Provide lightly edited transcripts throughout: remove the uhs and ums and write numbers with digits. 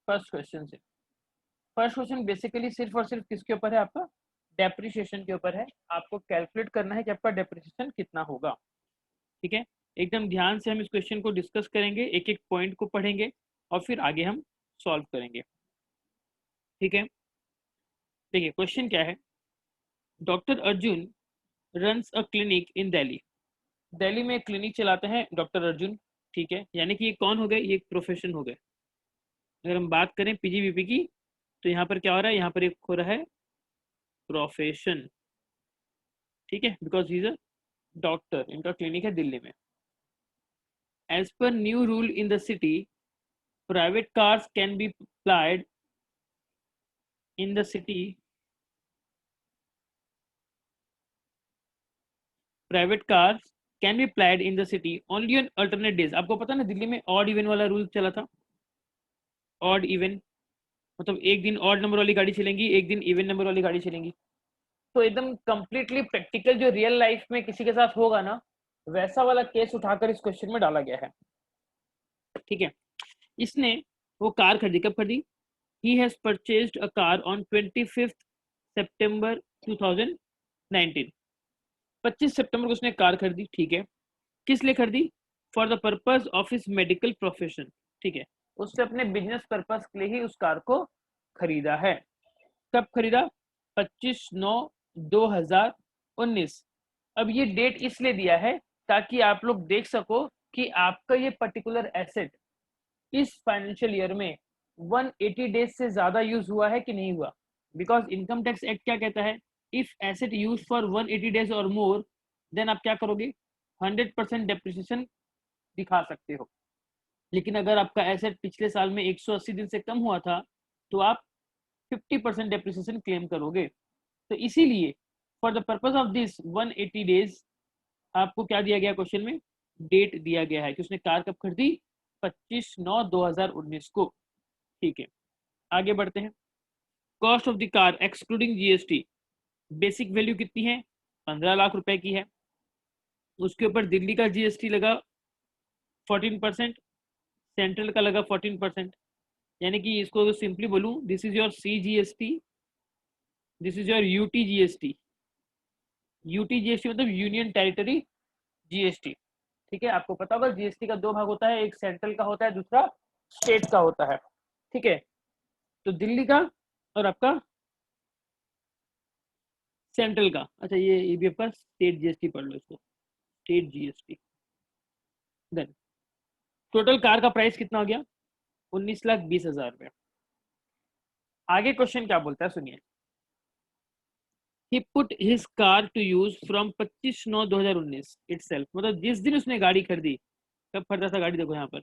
First question से। First question basically सिर्फ और सिर्फ किसके ऊपर है, आपका डेप्रिसिएशन के ऊपर है। आपको कैलकुलेट करना है कि आपका डेप्रिसिएशन कितना होगा। ठीक है, एकदम ध्यान से हम इस क्वेश्चन को डिस्कस करेंगे, एक एक पॉइंट को पढ़ेंगे और फिर आगे हम सॉल्व करेंगे। ठीक है, देखिए क्वेश्चन क्या है। Doctor Arjun runs a clinic in Delhi. Delhi में एक क्लिनिक चलाते हैं डॉक्टर अर्जुन। ठीक है, यानी कि ये कौन हो गए, ये एक प्रोफेशन हो गए। अगर हम बात करें पीजीबीपी की, तो यहाँ पर क्या हो रहा है, यहाँ पर एक हो रहा है प्रोफेशन। ठीक है, because he is a doctor, इनका क्लिनिक है दिल्ली में। As per new rule in the city, private cars can be plied in the city, private cars can be plied in the city only on alternate days. आपको पता ना दिल्ली में odd even वाला rule चला था। Odd even मतलब एक दिन ऑड नंबर वाली गाड़ी चलेंगी, एक दिन इवन नंबर वाली गाड़ी चलेंगी। तो एकदम कंप्लीटली प्रैक्टिकल जो रियल लाइफ में किसी के साथ होगा ना, वैसा वाला केस उठाकर इस क्वेश्चन में डाला गया है। ठीक है, इसने वो कार खरीदी, कब खरीदी, he has purchased a car on 25 सितंबर 2019। 25 सितंबर को उसने कार खरीदी। ठीक है, किस लिए खरीदी, for the purpose of his medical profession. ठीक है, उसने अपने बिजनेस पर्पज के लिए ही उस कार को खरीदा है। कब खरीदा, 25/9/2019। अब ये डेट इसलिए दिया है ताकि आप लोग देख सको कि आपका ये पर्टिकुलर एसेट इस फाइनेंशियल ईयर में 180 डेज से ज्यादा यूज हुआ है कि नहीं हुआ। बिकॉज इनकम टैक्स एक्ट क्या कहता है, if asset use for 180 days और मोर, देन आप क्या करोगे, 100% डेप्रिसिएशन दिखा सकते हो। लेकिन अगर आपका एसेट पिछले साल में 180 दिन से कम हुआ था, तो आप 50% डेप्रिसिएशन क्लेम करोगे। तो इसीलिए for the purpose of this 180 days आपको क्या दिया गया क्वेश्चन में, डेट दिया गया है कि उसने कार कब खरीदी, 25/9/2019 को। ठीक है, आगे बढ़ते हैं। Cost of the car excluding GST, basic value कितनी है, 15 लाख रुपए की है। उसके ऊपर दिल्ली का जीएसटी लगा 14%, सेंट्रल का लगा 14%। यानी कि इसको सिंपली बोलूं, this is your CGST, this is your UTGST। UTGST मतलब यूनियन टेरिटरी जीएसटी। ठीक है, आपको पता होगा जीएसटी का दो भाग होता है, एक सेंट्रल का होता है, दूसरा स्टेट का होता है। ठीक है, तो दिल्ली का और आपका सेंट्रल का, अच्छा ये भी आपका स्टेट जीएसटी पढ़ लो इसको, state GST. Then total car का प्राइस कितना हो गया, 19,20,000 रुपए। आगे क्वेश्चन क्या बोलता है सुनिए। He put his car to use from 25/9/2019 itself, मतलब जिस दिन उसने गाड़ी खरीदी, कब खरीदा था गाड़ी, देखो यहाँ पर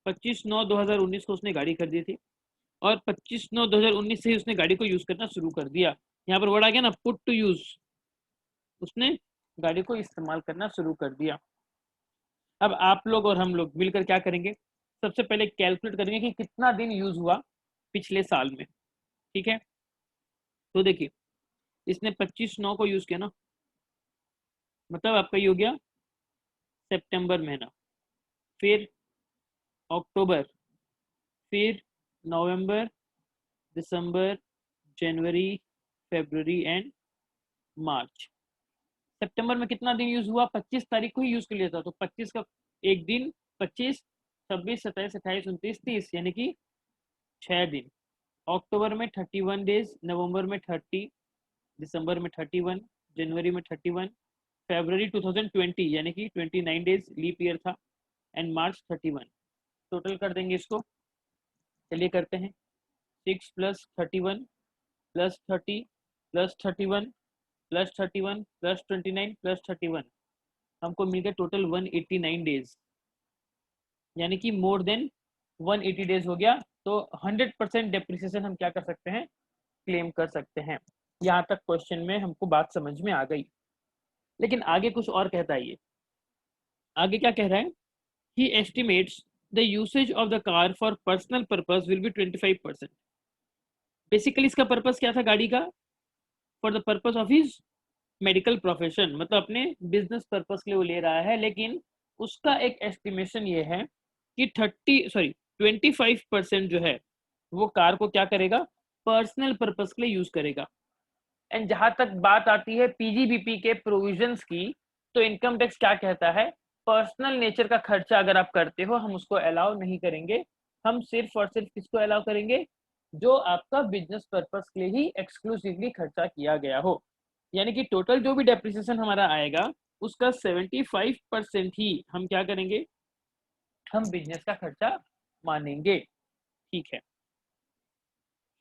25/9/2019 को उसने गाड़ी खरीदी थी और 25/9/2019 से ही उसने गाड़ी को यूज करना शुरू कर दिया। यहाँ पर वर्ड आ गया ना, पुट टू यूज, उसने गाड़ी को इस्तेमाल करना शुरू कर दिया। अब आप लोग और हम लोग मिलकर क्या करेंगे, सबसे पहले कैलकुलेट करेंगे कि कितना दिन यूज हुआ पिछले साल में। ठीक है, तो देखिए इसने 25/9 को यूज किया ना, मतलब आपका ये हो गया सितंबर महीना, फिर अक्टूबर, फिर नवंबर, दिसंबर, जनवरी, फरवरी एंड मार्च। सितंबर में कितना दिन यूज हुआ, 25 तारीख को ही यूज कर लिया था, तो 25 का एक दिन, 25, 26, 27, 28, 29, 30, यानी कि 6 दिन। अक्टूबर में 31 डेज, नवंबर में 30, दिसंबर में 31, जनवरी में 31, फरवरी 2020 यानी कि 29 डेज, लीप ईयर था, एंड मार्च 31। टोटल कर देंगे इसको, चलिए करते हैं। 6 + 31 + 30 + 31 + 31 + 29 + 31, हमको मिल गया टोटल 189 डेज, यानी कि मोर देन 180 डेज हो गया। तो 100% डेप्रिसिएशन हम क्या कर सकते हैं, क्लेम कर सकते हैं। यहाँ तक क्वेश्चन में हमको बात समझ में आ गई। लेकिन आगे कुछ और कहता है ये, आगे क्या कह रहा है, he estimates the usage of the car for personal purpose will be 25%। Basically इसका पर्पज क्या था गाड़ी का, for the purpose of his medical profession, मतलब अपने बिजनेस पर्पस के लिए वो ले रहा है। लेकिन उसका एक एस्टिमेशन ये है कि 25% जो है वो कार को क्या करेगा, पर्सनल पर्पस के लिए यूज करेगा। एंड जहां तक बात आती है पीजीबीपी के प्रोविजंस की, तो इनकम टैक्स क्या कहता है, पर्सनल नेचर का खर्चा अगर आप करते हो हम उसको अलाउ नहीं करेंगे। हम सिर्फ और सिर्फ किसको अलाउ करेंगे, जो आपका बिजनेस पर्पस के लिए ही एक्सक्लूसिवली खर्चा किया गया हो। यानी कि टोटल जो भी डेप्रिसिएशन हमारा आएगा उसका 75% ही हम क्या करेंगे, हम बिजनेस का खर्चा मानेंगे। ठीक है।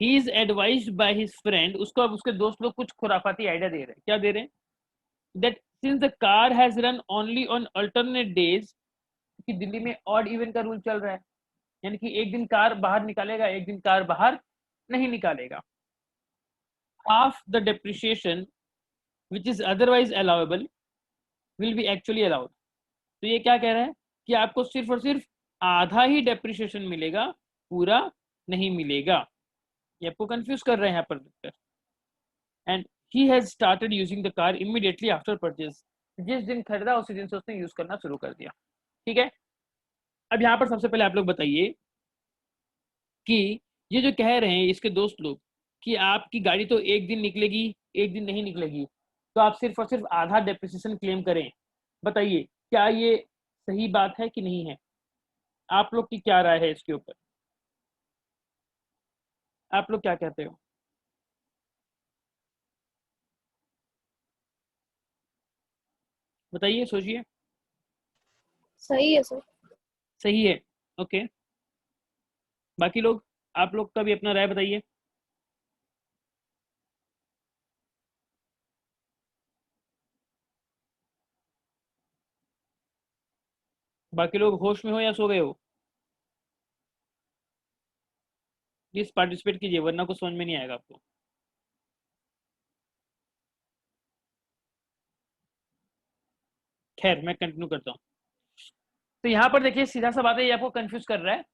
He is advised by his friend, उसको अब उसके दोस्त लोग कुछ खुराफाती आइडिया दे रहे हैं। क्या दे रहे हैं, that since the car has run only on alternate days, कि दिल्ली में ऑड इवन का रूल चल रहा है, यानी कि एक दिन कार बाहर निकालेगा एक दिन कार बाहर नहीं निकालेगा। Half the depreciation which is otherwise allowable will be actually allowed. तो ये क्या कह रहा है कि आपको सिर्फ और सिर्फ आधा ही डेप्रिसिएशन मिलेगा, पूरा नहीं मिलेगा। ये आपको कंफ्यूज कर रहे हैं यहाँ पर। And he has started using the car immediately after purchase, जिस दिन खरीदा उसी दिन से उसने यूज करना शुरू कर दिया। ठीक है। अब यहाँ पर सबसे पहले आप लोग बताइए कि ये जो कह रहे हैं इसके दोस्त लोग कि आपकी गाड़ी तो एक दिन निकलेगी एक दिन नहीं निकलेगी, तो आप सिर्फ और सिर्फ आधा डेप्रिसिएशन क्लेम करें। बताइए क्या ये सही बात है कि नहीं है, आप लोग की क्या राय है इसके ऊपर, आप लोग क्या कहते हो? बताइए, सोचिए। सही है सर। सही है। ओके। बाकी लोग, आप लोग का भी अपना राय बताइए। बाकी लोग होश में हो या सो गए हो? प्लीज पार्टिसिपेट कीजिए वरना कुछ समझ में नहीं आएगा आपको। खैर मैं कंटिन्यू करता हूँ। तो यहाँ पर देखिए सीधा सा बात है, ये आपको कंफ्यूज कर रहा है।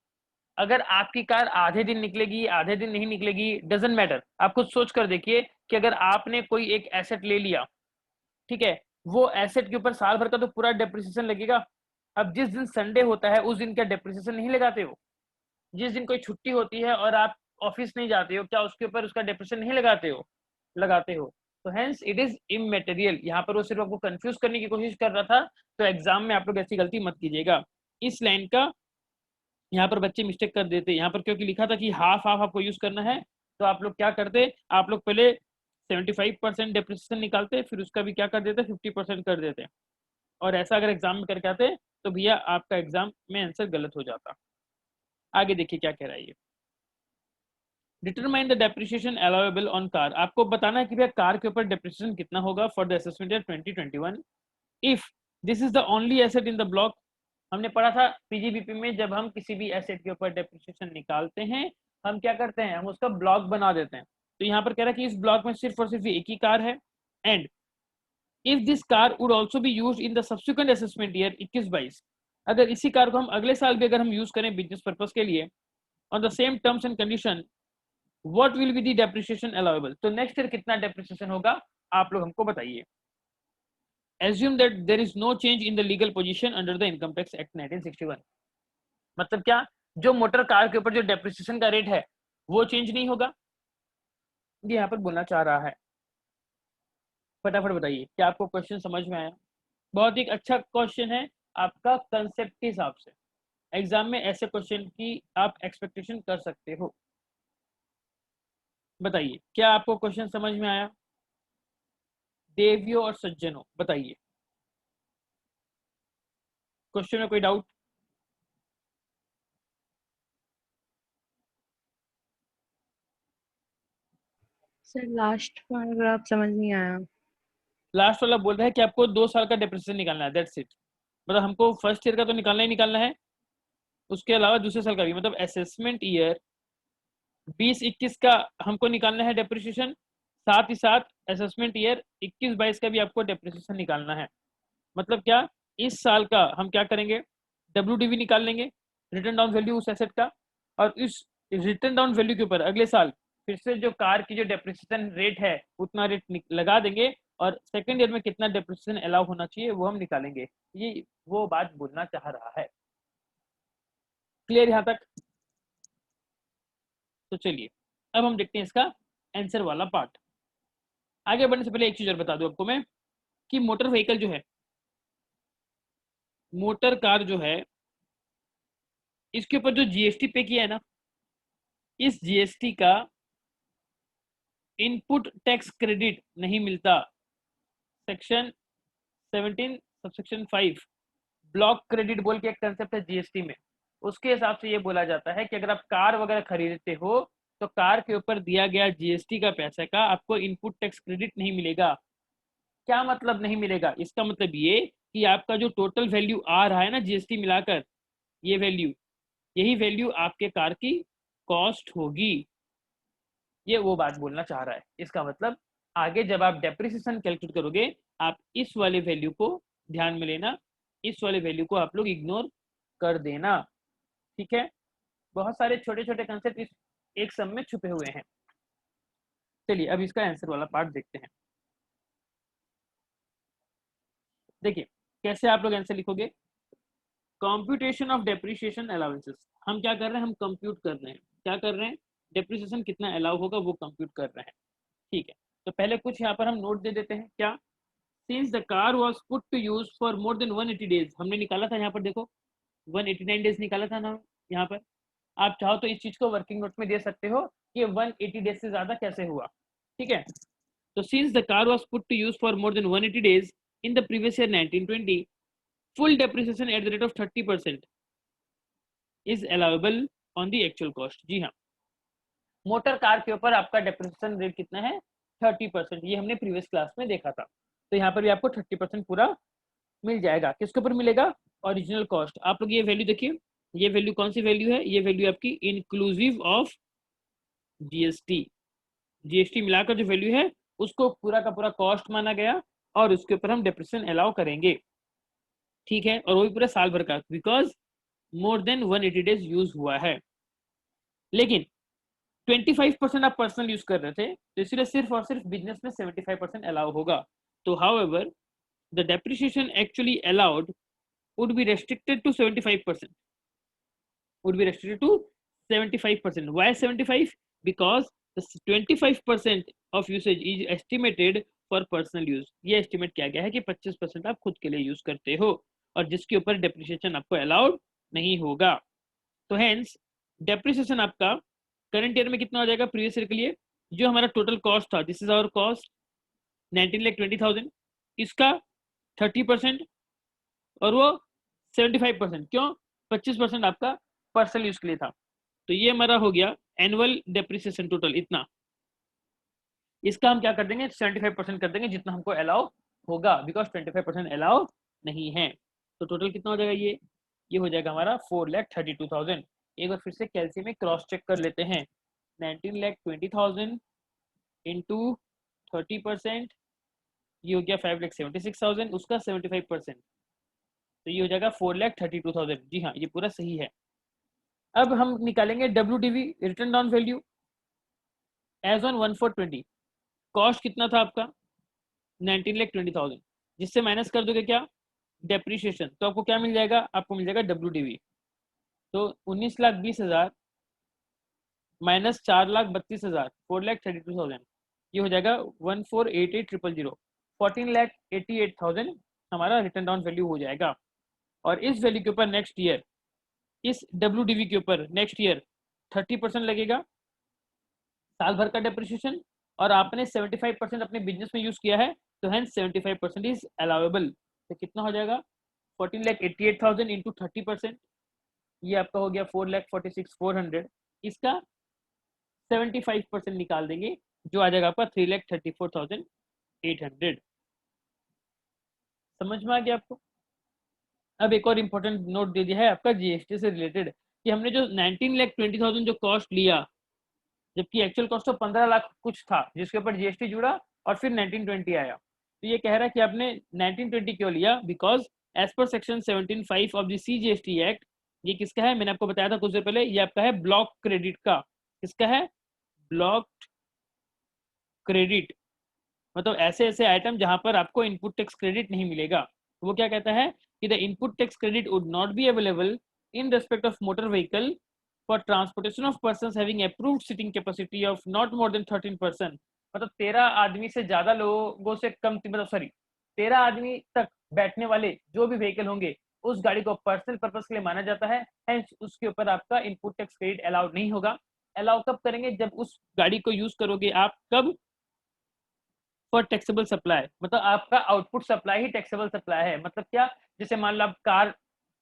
अगर आपकी कार आधे दिन निकलेगी आधे दिन नहीं निकलेगी डजेंट मैटर, आप खुद सोच कर देखिए कि अगर आपने कोई एक एसेट ले लिया, ठीक है, वो एसेट के ऊपर साल भर का तो पूरा डेप्रिसिएशन लगेगा। अब जिस दिन संडे होता है उस दिन क्या डेप्रिसिएशन नहीं लगाते हो? जिस दिन कोई छुट्टी होती है और आप ऑफिस नहीं जाते हो, क्या उसके ऊपर उसका डेप्रिसिएशन नहीं लगाते हो? लगाते हो। तो हेंस इट इज इमटेरियल। यहाँ पर वो सिर्फ आपको कंफ्यूज करने की कोशिश कर रहा था, तो एग्जाम में आप लोग ऐसी गलती मत कीजिएगा। इस लाइन का यहाँ पर बच्चे मिस्टेक कर देते, यहाँ पर क्योंकि लिखा था कि हाफ हाफ आपको यूज करना है, तो आप लोग क्या करते, आप लोग पहले 75% डेप्रिसिएशन निकालते, फिर उसका भी क्या कर देते, 50% कर देते। और ऐसा अगर एग्जाम में करके आते तो भैया आपका एग्जाम में आंसर गलत हो जाता। आगे देखिए क्या कह रहा है ये, determine the depreciation allowable on car. आपको बताना है कि भैया कार के ऊपर डेप्रिसिएशन कितना होगा for the assessment year 2021 if this is the only asset in the block. हमने पढ़ा था पीजीबीपी में, जब हम किसी भी एसेट के ऊपर डेप्रिसिएशन निकालते हैं हम क्या करते हैं, हम उसका ब्लॉक बना देते हैं। तो यहाँ पर कह रहा है कि इस ब्लॉक में सिर्फ और सिर्फ एक ही कार है। And if this car would also be used in the subsequent assessment year 21-22, अगर इसी कार को हम अगले साल भी अगर हम यूज करें बिजनेस पर्पस के लिए on the same terms and condition, what will be the depreciation allowable. तो नेक्स्ट ईयर कितना डेप्रिसिएशन होगा आप लोग हमको बताइए। assume that there is no change in the legal position under the income tax act 1961। मतलब क्या, जो मोटर कार के ऊपर जो डेप्रिसिएशन का रेट है वो चेंज नहीं होगा, ये यहाँ पर बोलना चाह रहा है। फटाफट बताइए क्या आपको क्वेश्चन समझ में आया? बहुत ही अच्छा क्वेश्चन है आपका कंसेप्ट के हिसाब से, एग्जाम में ऐसे क्वेश्चन की आप एक्सपेक्टेशन कर सकते हो। बताइए क्या आपको क्वेश्चन समझ में आया? देवियों और सज्जनों बताइए, क्वेश्चन में कोई डाउट? सर लास्ट पैराग्राफ समझ नहीं आया। लास्ट वाला बोल रहा है कि आपको 2 साल का डेप्रिसिएशन निकालना है, दैट्स इट। मतलब हमको फर्स्ट ईयर का तो निकालना ही निकालना है, उसके अलावा दूसरे साल का भी, मतलब असेसमेंट ईयर 20-21 का हमको निकालना है डेप्रिसिएशन, साथ ही साथ असेसमेंट ईयर 21-22 का भी आपको डेप्रिसिएशन निकालना है। मतलब क्या, इस साल का हम क्या करेंगे, WDV निकाल लेंगे, रिटर्न डाउन वैल्यू उस एसेट का, और इस रिटर्न डाउन वैल्यू के ऊपर अगले साल फिर से जो कार की जो डेप्रिसिएशन रेट है उतना रेट लगा देंगे, और सेकेंड ईयर में कितना डेप्रिसिएशन अलाउ होना चाहिए वो हम निकालेंगे। ये वो बात बोलना चाह रहा है। क्लियर यहाँ तक? तो चलिए अब हम देखते हैं इसका आंसर वाला पार्ट। आगे बढ़ने से पहले एक चीज और बता दूं आपको मैं कि मोटर व्हीकल जो है, मोटर कार जो है, इसके ऊपर जो जीएसटी पे किया है ना, इस जीएसटी का इनपुट टैक्स क्रेडिट नहीं मिलता। सेक्शन 17 सबसेक्शन 5 ब्लॉक क्रेडिट बोल के एक कंसेप्ट है जीएसटी में, उसके हिसाब से ये बोला जाता है कि अगर आप कार वगैरह खरीदते हो तो कार के ऊपर दिया गया जीएसटी का पैसे का आपको इनपुट टैक्स क्रेडिट नहीं मिलेगा। क्या मतलब नहीं मिलेगा? इसका मतलब ये कि आपका जो टोटल वैल्यू आ रहा है ना जीएसटी मिलाकर, ये वैल्यू, यही वैल्यू आपके कार की कॉस्ट होगी। ये वो बात बोलना चाह रहा है। इसका मतलब आगे जब आप डेप्रिसिएशन कैलकुलेट करोगे आप इस वाले वैल्यू को ध्यान में लेना, इस वाले वैल्यू को आप लोग इग्नोर कर देना। ठीक है, बहुत सारे छोटे छोटे कंसेप्ट इस एक सम में छुपे हुए हैं। चलिए अब इसका आंसर वाला पार्ट देखते हैं। देखिए कैसे आप लोग आंसर लिखोगे। कंप्यूटेशन ऑफ डेप्रिसिएशन अलाउंसेस, हम क्या कर रहे हैं, हम कंप्यूट कर रहे हैं। क्या कर रहे हैं? डेप्रिसिएशन कितना अलाउ होगा वो कंप्यूट कर रहे हैं। ठीक है, तो पहले कुछ यहाँ पर हम नोट दे देते हैं। क्या? Since the car was put to use for more than 180 days, हमने निकाला था यहाँ पर, देखो 189 डेज निकाला था ना यहाँ पर। आप चाहो तो इस चीज को वर्किंग नोट में दे सकते हो कि 180 डेज से ज्यादा कैसे हुआ। ठीक है, तो since the car was put to use for more than 180 days in the previous year 1920, full depreciation at the rate of 30% is allowable on the actual cost। जी हाँ, मोटर कार के ऊपर आपका डेप्रिसिएशन रेट कितना है? 30%। ये हमने previous class में देखा था। तो यहाँ पर भी आपको 30% पूरा मिल जाएगा। किसके ऊपर मिलेगा? Original cost. आप लोग ये वैल्यू देखिए, ये वैल्यू कौन सी वैल्यू है? ये वैल्यू आपकी इंक्लूसिव ऑफ जीएसटी। जीएसटी मिलाकर जो वैल्यू है उसको पूरा का पूरा कॉस्ट माना गया और उसके ऊपर हम डेप्रिसिएशन अलाउ करेंगे। ठीक है, और वो भी पूरा साल भर का, because more than 180 days use हुआ है। लेकिन 25% आप पर्सनल यूज कर रहे थे तो इसलिए सिर्फ और सिर्फ बिजनेस में 75% अलाउ होगा। तो however the depreciation actually allowed would be restricted to 75%, would be restricted to 75%. Why 75? Because the 25% of usage is estimated for personal use। ये estimate किया गया है कि 25% आप खुद के लिए यूज करते हो और जिसके ऊपर डेप्रिसिएशन आपको अलाउड नहीं होगा। तो हेंस डेप्रिसिएशन आपका करंट ईयर में कितना हो जाएगा? प्रीवियस ईयर के लिए जो हमारा टोटल कॉस्ट था, दिस इज आवर कॉस्ट 19,20,000, इसका 30% और वो 75%। क्यों? 25% आपका पर्सनल यूज के लिए था। तो ये हमारा हो गया एनुअल डेप्रिसिएशन टोटल इतना। इसका हम क्या कर देंगे? 75% कर देंगे जितना हमको अलाउ होगा, बिकॉज 25% अलाउ नहीं है। तो टोटल कितना हो जाएगा? ये हो जाएगा हमारा 4,32,000। एक बार फिर से कैलसी में क्रॉस चेक कर लेते हैं। 19,20,000 इंटू 30%, ये हो गया 5,76,000, उसका 75%, तो ये हो जाएगा 4,32,000। जी हाँ, ये पूरा सही है। अब हम निकालेंगे WDV, written down value, as on 1/4/20। Cost कितना था आपका? 19,20,000, जिससे माइनस कर दोगे क्या? डेप्रिसिएशन, तो आपको क्या मिल जाएगा? आपको मिल जाएगा WDV। तो 19,20,000 माइनस 4,32,000, 4,32,000, ये हो जाएगा 14,88,000, 14,88,000 हमारा रिटर्न डाउन वैल्यू हो जाएगा। और इस वैल्यू के ऊपर नेक्स्ट ईयर, इस WDV के ऊपर नेक्स्ट ईयर 30% लगेगा साल भर का डेप्रिसिएशन, और आपने 75% अपने बिजनेस में यूज किया है, तो हेंस 75% इज अलाउेबल। तो कितना हो जाएगा? 14,88,000 इंटू 30%, ये आपका हो गया 4,46,400। इसका 75% निकाल देंगे जो आ जाएगा आपका 3,34,800। समझ में आ गया आपको? अब एक और इम्पोर्टेंट नोट दे दिया है आपका जीएसटी से रिलेटेड, कि हमने जो 19,20,000 जो कॉस्ट लिया, जबकि एक्चुअल कॉस्ट तो 15 लाख कुछ था जिसके ऊपर जीएसटी जुड़ा और फिर 1920 आया। तो ये कह रहा है कि आपने 1920 क्यों लिया? Because as per section 17(5) of the CGST act, ये किसका है? मैंने आपको बताया था कुछ देर पहले, ये आपका है ब्लॉक क्रेडिट का। किसका है? ब्लॉक क्रेडिट, मतलब ऐसे ऐसे आइटम जहां पर आपको इनपुट टैक्स क्रेडिट नहीं मिलेगा। तो वो क्या कहता है कि the input tax credit would not be available in respect of motor vehicle for transportation of persons having approved seating capacity of not more than 13%, मतलब 13 आदमी से ज्यादा लोगों से कम, मतलब सॉरी 13 आदमी तक बैठने वाले जो भी व्हीकल होंगे उस गाड़ी को पर्सनल पर्पस के लिए माना जाता है। हेंस उसके ऊपर आपका इनपुट टैक्स क्रेडिट अलाउड नहीं होगा। अलाउ कब करेंगे, जब उस गाड़ी को यूज करोगे आप, कब, फॉर टैक्सेबल सप्लाई, मतलब आपका आउटपुट सप्लाई ही टैक्सेबल सप्लाई है। मतलब क्या, जैसे मान लो आप कार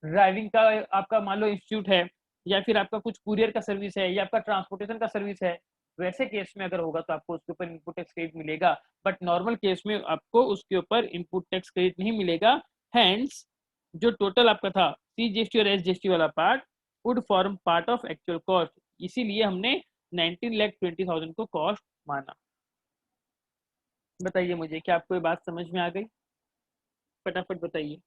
ड्राइविंग का आपका मान लो इंस्टीट्यूट है, या फिर आपका कुछ कुरियर का सर्विस है, या आपका ट्रांसपोर्टेशन का सर्विस है, वैसे केस में अगर होगा तो आपको उसके ऊपर इनपुट टैक्स क्रेडिट मिलेगा। बट नॉर्मल केस में आपको उसके ऊपर इनपुट टैक्स क्रेडिट नहीं मिलेगा। हैंस जो टोटल आपका था CGST और SGST वाला part would form part of actual cost, इसीलिए हमने 19,20,000 को कॉस्ट माना। बताइए मुझे, क्या आपको ये बात समझ में आ गई? फटाफट बताइए।